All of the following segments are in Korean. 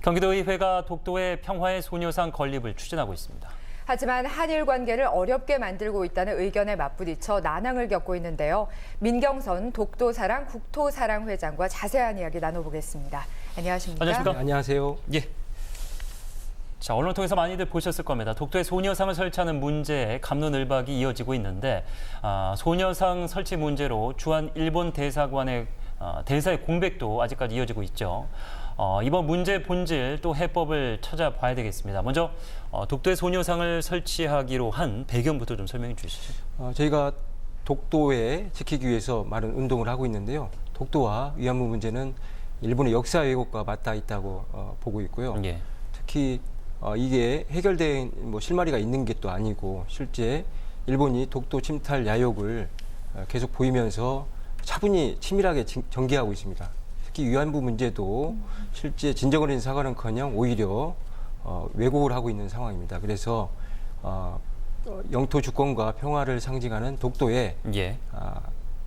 경기도의회가 독도의 평화의 소녀상 건립을 추진하고 있습니다. 하지만 한일 관계를 어렵게 만들고 있다는 의견에 맞부딪혀 난항을 겪고 있는데요. 민경선 독도사랑 국토사랑 회장과 자세한 이야기 나눠보겠습니다. 안녕하십니까? 안녕하십니까? 네, 안녕하세요. 예. 자, 언론을 통해서 많이들 보셨을 겁니다. 독도의 소녀상을 설치하는 문제에 갑론을박이 이어지고 있는데 소녀상 설치 문제로 주한 일본 대사관의 대사의 공백도 아직까지 이어지고 있죠. 이번 문제 본질 또 해법을 찾아봐야 되겠습니다. 먼저 독도의 소녀상을 설치하기로 한 배경부터 좀 설명해 주시죠. 저희가 독도에 지키기 위해서 많은 운동을 하고 있는데요. 독도와 위안부 문제는 일본의 역사 왜곡과 맞닿아 있다고 보고 있고요. 예. 특히 이게 해결된 실마리가 있는 게 또 아니고 실제 일본이 독도 침탈 야욕을 계속 보이면서 차분히 치밀하게 전개하고 있습니다. 특히 위안부 문제도 실제 진정어린 사과는커녕 오히려 왜곡을 하고 있는 상황입니다. 그래서 영토 주권과 평화를 상징하는 독도에 예.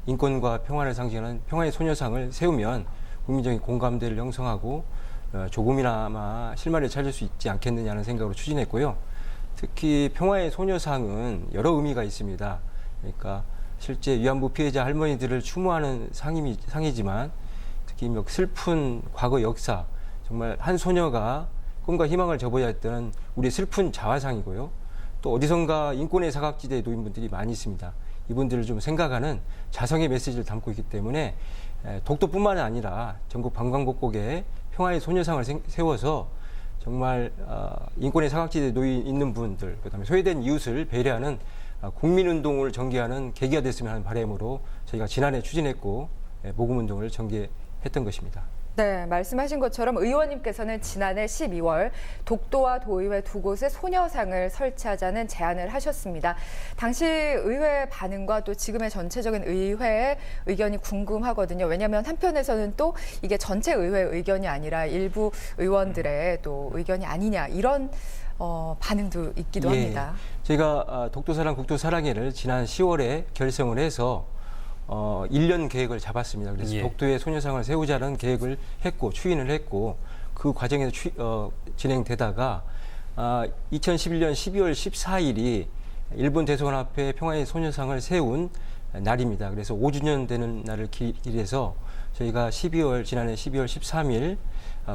인권과 평화를 상징하는 평화의 소녀상을 세우면 국민적인 공감대를 형성하고 조금이나마 실마리를 찾을 수 있지 않겠느냐는 생각으로 추진했고요. 특히 평화의 소녀상은 여러 의미가 있습니다. 그러니까 실제 위안부 피해자 할머니들을 추모하는 상이지만 특히 슬픈 과거 역사, 정말 한 소녀가 꿈과 희망을 접어야 했던 우리의 슬픈 자화상이고요. 또 어디선가 인권의 사각지대에 놓인 분들이 많이 있습니다. 이분들을 좀 생각하는 자성의 메시지를 담고 있기 때문에 독도뿐만 아니라 전국 방방곡곡에 평화의 소녀상을 세워서 정말 인권의 사각지대에 놓여 있는 분들, 그다음에 소외된 이웃을 배려하는 국민운동을 전개하는 계기가 됐으면 하는 바람으로 저희가 지난해 추진했고 모금운동을 전개했던 것입니다. 네, 말씀하신 것처럼 의원님께서는 지난해 12월 독도와 도의회 두 곳에 소녀상을 설치하자는 제안을 하셨습니다. 당시 의회 반응과 또 지금의 전체적인 의회의 의견이 궁금하거든요. 왜냐하면 한편에서는 또 이게 전체 의회 의견이 아니라 일부 의원들의 또 의견이 아니냐 이런 반응도 있기도 합니다. 저희가 독도사랑 국토사랑회를 지난 10월에 결성을 해서 1년 계획을 잡았습니다. 그래서 예. 독도의 소녀상을 세우자는 계획을 했고 추진을 했고 그 과정에서 진행되다가 2011년 12월 14일이 일본 대사관 앞에 평화의 소녀상을 세운 날입니다. 그래서 5주년 되는 날을 기해서 저희가 지난해 12월 13일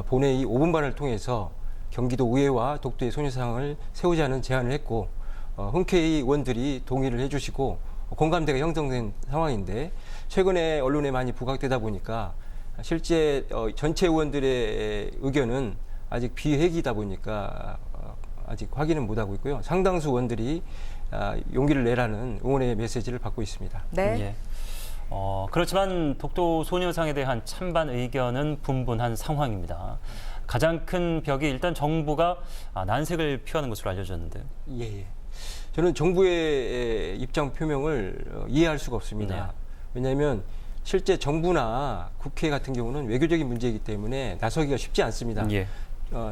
본회의 5분반을 통해서 경기도 의회와 독도의 소녀상을 세우자는 제안을 했고 흔쾌히 의원들이 동의를 해주시고 공감대가 형성된 상황인데 최근에 언론에 많이 부각되다 보니까 실제 전체 의원들의 의견은 아직 비회기다 보니까 아직 확인은 못하고 있고요. 상당수 의원들이 용기를 내라는 응원의 메시지를 받고 있습니다. 네. 예. 그렇지만 독도 소녀상에 대한 찬반 의견은 분분한 상황입니다. 가장 큰 벽이 일단 정부가 난색을 표하는 것으로 알려졌는데요. 예. 저는 정부의 입장 표명을 이해할 수가 없습니다. 네. 왜냐하면 실제 정부나 국회 같은 경우는 외교적인 문제이기 때문에 나서기가 쉽지 않습니다. 예.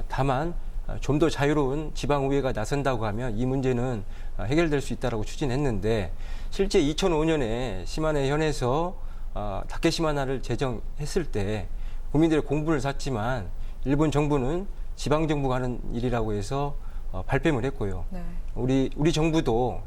다만 좀 더 자유로운 지방의회가 나선다고 하면 이 문제는 해결될 수 있다고 추진했는데 실제 2005년에 시마네 현에서 다케시마나를 제정했을 때 국민들의 공분을 샀지만 일본 정부는 지방정부가 하는 일이라고 해서 발뺌을 했고요. 네. 우리 정부도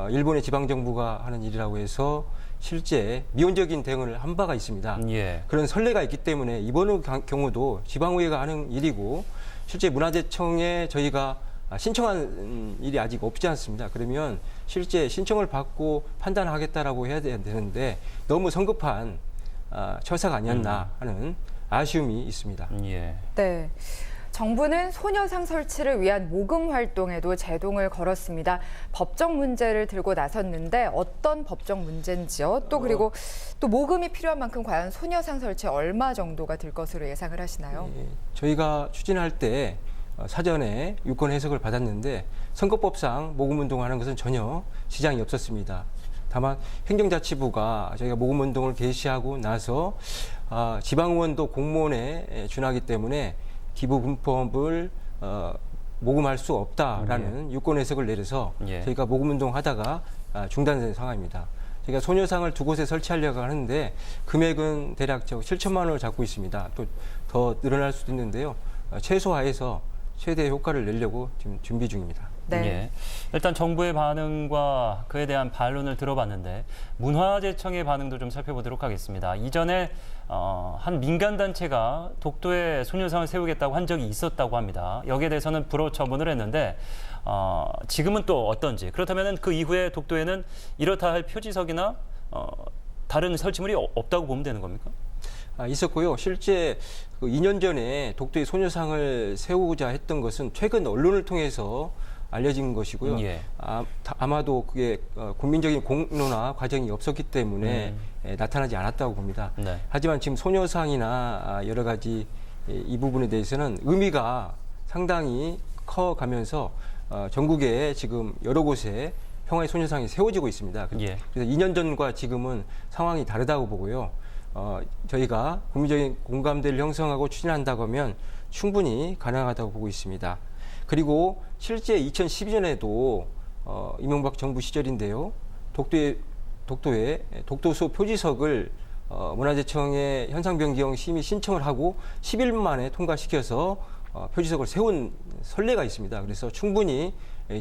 일본의 지방정부가 하는 일이라고 해서 실제 미온적인 대응을 한 바가 있습니다. 예. 그런 그런 선례가 있기 때문에 이번 경우도 지방의회가 하는 일이고 실제 문화재청에 저희가 신청한 일이 아직 없지 않습니다. 그러면 실제 신청을 받고 판단하겠다라고 해야 되는데 너무 성급한 처사가 아니었나 하는 아쉬움이 있습니다. 예. 네. 정부는 소녀상 설치를 위한 모금 활동에도 제동을 걸었습니다. 법적 문제를 들고 나섰는데 어떤 법적 문제인지요? 또 그리고 또 모금이 필요한 만큼 과연 소녀상 설치에 얼마 정도가 들 것으로 예상을 하시나요? 예, 저희가 추진할 때 사전에 유권 해석을 받았는데 선거법상 모금운동을 하는 것은 전혀 지장이 없었습니다. 다만 행정자치부가 저희가 모금운동을 개시하고 나서 지방의원도 공무원에 준하기 때문에 기부금법을 모금할 수 없다라는 유권 해석을 내려서 예. 저희가 모금운동 하다가 중단된 상황입니다. 저희가 소녀상을 두 곳에 설치하려고 하는데 금액은 대략 7천만 원을 잡고 있습니다. 또 더 늘어날 수도 있는데요. 최소화해서 최대 효과를 내려고 지금 준비 중입니다. 네. 예. 일단 정부의 반응과 그에 대한 반론을 들어봤는데 문화재청의 반응도 좀 살펴보도록 하겠습니다. 이전에 한 민간 단체가 독도에 소녀상을 세우겠다고 한 적이 있었다고 합니다. 여기에 대해서는 불허 처분을 했는데 지금은 또 어떤지, 그렇다면 그 이후에 독도에는 이렇다 할 표지석이나 다른 설치물이 없다고 보면 되는 겁니까? 있었고요. 실제 그 2년 전에 독도의 소녀상을 세우자 했던 것은 최근 언론을 통해서 알려진 것이고요. 예. 아마도 그게 국민적인 공론화 과정이 없었기 때문에 나타나지 않았다고 봅니다. 네. 하지만 지금 소녀상이나 여러 가지 이 부분에 대해서는 의미가 상당히 커가면서 전국에 지금 여러 곳에 평화의 소녀상이 세워지고 있습니다. 예. 그래서 2년 전과 지금은 상황이 다르다고 보고요. 저희가 국민적인 공감대를 형성하고 추진한다고 하면 충분히 가능하다고 보고 있습니다. 그리고 실제 2012년에도 이명박 정부 시절인데요. 독도에 독도소 표지석을 문화재청에 현상 변경 심의 신청을 하고 10일 만에 통과시켜서 표지석을 세운 선례가 있습니다. 그래서 충분히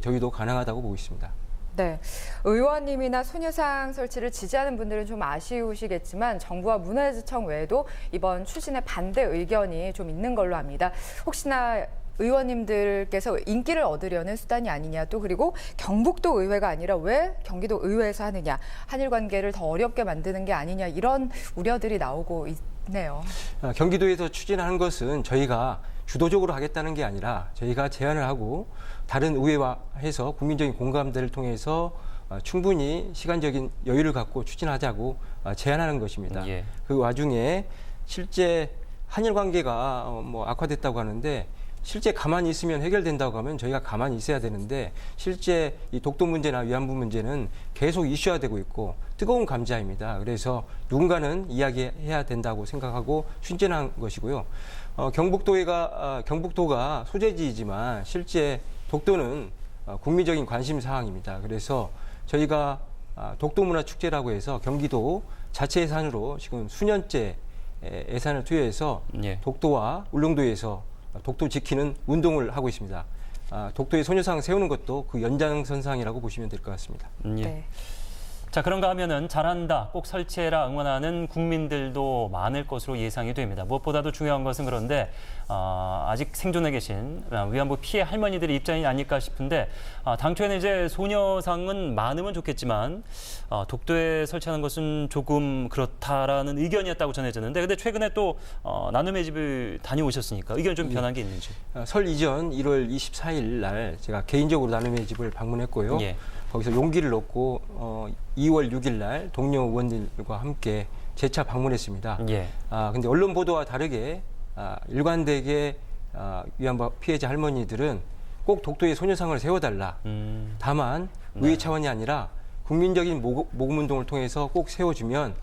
저희도 가능하다고 보고 있습니다. 네, 의원님이나 소녀상 설치를 지지하는 분들은 좀 아쉬우시겠지만 정부와 문화재청 외에도 이번 추진에 반대 의견이 좀 있는 걸로 압니다. 혹시나 의원님들께서 인기를 얻으려는 수단이 아니냐, 또 그리고 경북도 의회가 아니라 왜 경기도 의회에서 하느냐, 한일 관계를 더 어렵게 만드는 게 아니냐, 이런 우려들이 나오고 있네요. 경기도에서 추진하는 것은 저희가 주도적으로 하겠다는 게 아니라 저희가 제안을 하고 다른 의회와 해서 국민적인 공감대를 통해서 충분히 시간적인 여유를 갖고 추진하자고 제안하는 것입니다. 예. 그 와중에 실제 한일 관계가 악화됐다고 하는데 실제 가만히 있으면 해결된다고 하면 저희가 가만히 있어야 되는데 실제 이 독도 문제나 위안부 문제는 계속 이슈화되고 있고 뜨거운 감자입니다. 그래서 누군가는 이야기해야 된다고 생각하고 추진한 것이고요. 경북도가 소재지이지만 실제 독도는 국민적인 관심 사항입니다. 그래서 저희가 독도문화축제라고 해서 경기도 자체 예산으로 지금 수년째 예산을 투여해서 예. 독도와 울릉도에서 독도 지키는 운동을 하고 있습니다. 독도의 소녀상 세우는 것도 그 연장선상이라고 보시면 될 것 같습니다. 예. 네. 자, 그런가 하면은 잘한다, 꼭 설치해라 응원하는 국민들도 많을 것으로 예상이 됩니다. 무엇보다도 중요한 것은 그런데 아직 생존해 계신 위안부 피해 할머니들의 입장이 아닐까 싶은데 당초에는 이제 소녀상은 많으면 좋겠지만 독도에 설치하는 것은 조금 그렇다라는 의견이었다고 전해졌는데 근데 최근에 또 나눔의 집을 다녀오셨으니까 의견 좀 변한 게 있는지. 설 이전 1월 24일 날 제가 개인적으로 나눔의 집을 방문했고요. 예. 거기서 용기를 얻고 2월 6일 날 동료 의원들과 함께 재차 방문했습니다. 예. 근데 언론 보도와 다르게 일관되게 위안부 피해자 할머니들은 꼭 독도에 소녀상을 세워달라. 다만 의회 차원이 아니라 국민적인 모금운동을 통해서 꼭 세워주면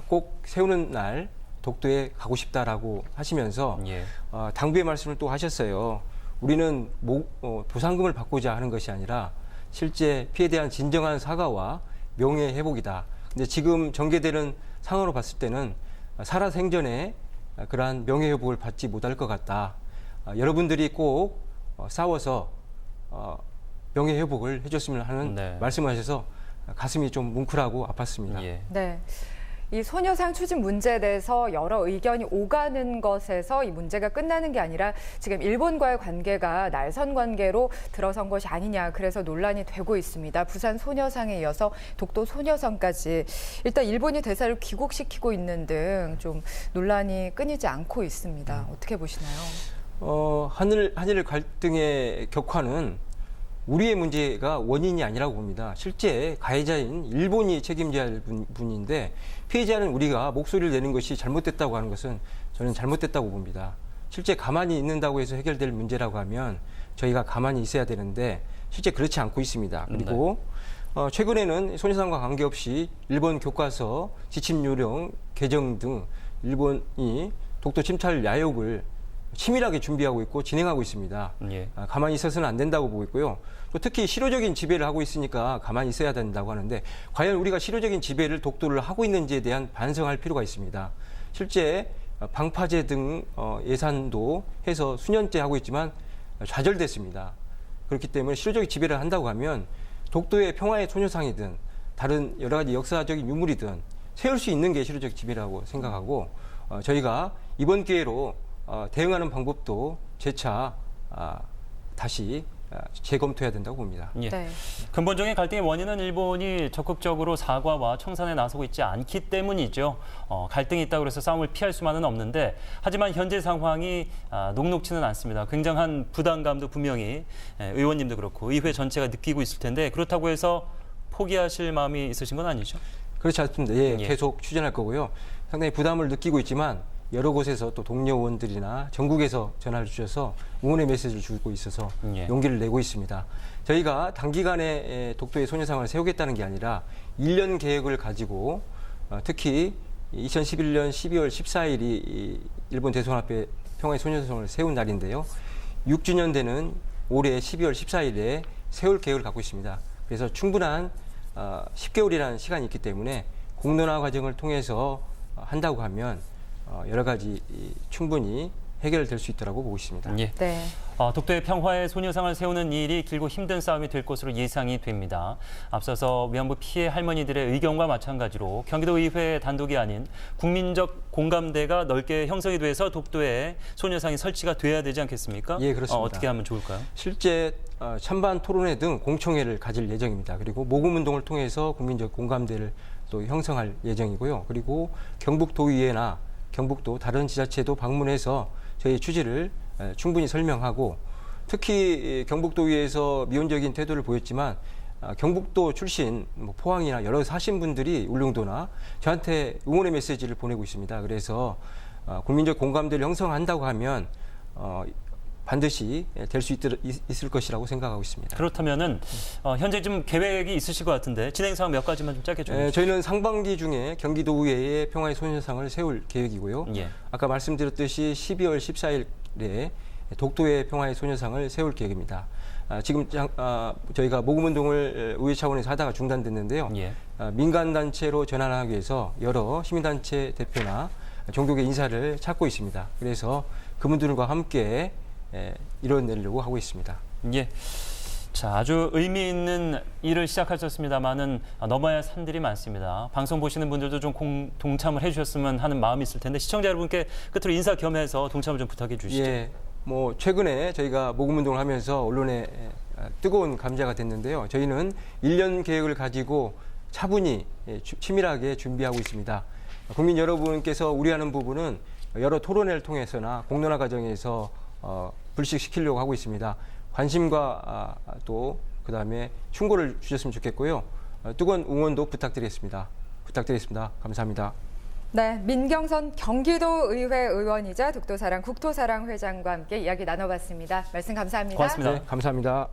꼭 세우는 날 독도에 가고 싶다라고 하시면서 예. 당부의 말씀을 또 하셨어요. 우리는 보상금을 받고자 하는 것이 아니라 실제 피해에 대한 진정한 사과와 명예 회복이다. 근데 지금 전개되는 상황으로 봤을 때는 살아생전에 그러한 명예 회복을 받지 못할 것 같다. 여러분들이 꼭 싸워서 명예 회복을 해줬으면 하는 네. 말씀을 하셔서 가슴이 좀 뭉클하고 아팠습니다. 예. 네. 이 소녀상 추진 문제에 대해서 여러 의견이 오가는 것에서 이 문제가 끝나는 게 아니라 지금 일본과의 관계가 날선 관계로 들어선 것이 아니냐, 그래서 논란이 되고 있습니다. 부산 소녀상에 이어서 독도 소녀상까지 일단 일본이 대사를 귀국시키고 있는 등 좀 논란이 끊이지 않고 있습니다. 어떻게 보시나요? 한일 갈등의 격화는 우리의 문제가 원인이 아니라고 봅니다. 실제 가해자인 일본이 책임져야 할 분인데 피해자는 우리가 목소리를 내는 것이 잘못됐다고 하는 것은 저는 잘못됐다고 봅니다. 실제 가만히 있는다고 해서 해결될 문제라고 하면 저희가 가만히 있어야 되는데 실제 그렇지 않고 있습니다. 그리고 최근에는 소녀상과 관계없이 일본 교과서, 지침 요령 개정 등 일본이 독도 침탈 야욕을 치밀하게 준비하고 있고 진행하고 있습니다. 예. 가만히 있어서는 안 된다고 보고 있고요. 또 특히 실효적인 지배를 하고 있으니까 가만히 있어야 된다고 하는데 과연 우리가 실효적인 지배를 독도를 하고 있는지에 대한 반성할 필요가 있습니다. 실제 방파제 등 예산도 해서 수년째 하고 있지만 좌절됐습니다. 그렇기 때문에 실효적 지배를 한다고 하면 독도의 평화의 소녀상이든 다른 여러 가지 역사적인 유물이든 세울 수 있는 게 실효적 지배라고 생각하고 저희가 이번 기회로 대응하는 방법도 재차 다시 재검토해야 된다고 봅니다. 예. 네. 근본적인 갈등의 원인은 일본이 적극적으로 사과와 청산에 나서고 있지 않기 때문이죠. 갈등이 있다고 해서 싸움을 피할 수만은 없는데 하지만 현재 상황이 녹록지는 않습니다. 굉장한 부담감도 분명히 의원님도 그렇고 의회 전체가 느끼고 있을 텐데 그렇다고 해서 포기하실 마음이 있으신 건 아니죠? 그렇지 않습니다. 예, 예. 계속 추진할 거고요. 상당히 부담을 느끼고 있지만 여러 곳에서 또 동료 의원들이나 전국에서 전화를 주셔서 응원의 메시지를 주고 있어서 예. 용기를 내고 있습니다. 저희가 단기간에 독도의 소녀상을 세우겠다는 게 아니라 1년 계획을 가지고 특히 2011년 12월 14일이 일본 대선 앞에 평화의 소녀상을 세운 날인데요. 6주년 되는 올해 12월 14일에 세울 계획을 갖고 있습니다. 그래서 충분한 10개월이라는 시간이 있기 때문에 공론화 과정을 통해서 한다고 하면 여러 가지 충분히 해결될 수 있다고 보고 있습니다. 예. 네. 독도의 평화의 소녀상을 세우는 일이 길고 힘든 싸움이 될 것으로 예상이 됩니다. 앞서서 위안부 피해 할머니들의 의견과 마찬가지로 경기도의회 단독이 아닌 국민적 공감대가 넓게 형성이 돼서 독도에 소녀상이 설치가 돼야 되지 않겠습니까? 예, 그렇습니다. 어떻게 하면 좋을까요? 실제 찬반 토론회 등 공청회를 가질 예정입니다. 그리고 모금운동을 통해서 국민적 공감대를 또 형성할 예정이고요. 그리고 경북도의회나 경북도 다른 지자체도 방문해서 저희 취지를 충분히 설명하고 특히 경북도의회에서 미온적인 태도를 보였지만 경북도 출신 포항이나 여러 사신 분들이 울릉도나 저한테 응원의 메시지를 보내고 있습니다. 그래서 국민적 공감대를 형성한다고 하면 반드시 될 수 있을 것이라고 생각하고 있습니다. 그렇다면은 현재 좀 계획이 있으실 것 같은데 진행 사항 몇 가지만 좀 짧게 좀. 저희는 상반기 중에 경기도의회에 평화의 소녀상을 세울 계획이고요. 예. 아까 말씀드렸듯이 12월 14일에 독도의 평화의 소녀상을 세울 계획입니다. 지금 저희가 모금운동을 의회 차원에서 하다가 중단됐는데요. 예. 민간단체로 전환하기 위해서 여러 시민단체 대표나 종교계 인사를 찾고 있습니다. 그래서 그분들과 함께 이뤄내려고 하고 있습니다. 예. 자, 아주 의미 있는 일을 시작하셨습니다만은 넘어야 할 산들이 많습니다. 방송 보시는 분들도 좀 동참을 해주셨으면 하는 마음이 있을 텐데 시청자 여러분께 끝으로 인사 겸해서 동참을 좀 부탁해 주시죠. 예, 뭐 최근에 저희가 모금운동을 하면서 언론에 뜨거운 감자가 됐는데요. 저희는 1년 계획을 가지고 차분히 치밀하게 준비하고 있습니다. 국민 여러분께서 우려하는 부분은 여러 토론회를 통해서나 공론화 과정에서 불식시키려고 하고 있습니다. 관심과 또 그다음에 충고를 주셨으면 좋겠고요. 뜨거운 응원도 부탁드리겠습니다. 감사합니다. 네, 민경선 경기도의회 의원이자 독도사랑 국토사랑 회장과 함께 이야기 나눠봤습니다. 말씀 감사합니다. 고맙습니다. 네, 감사합니다.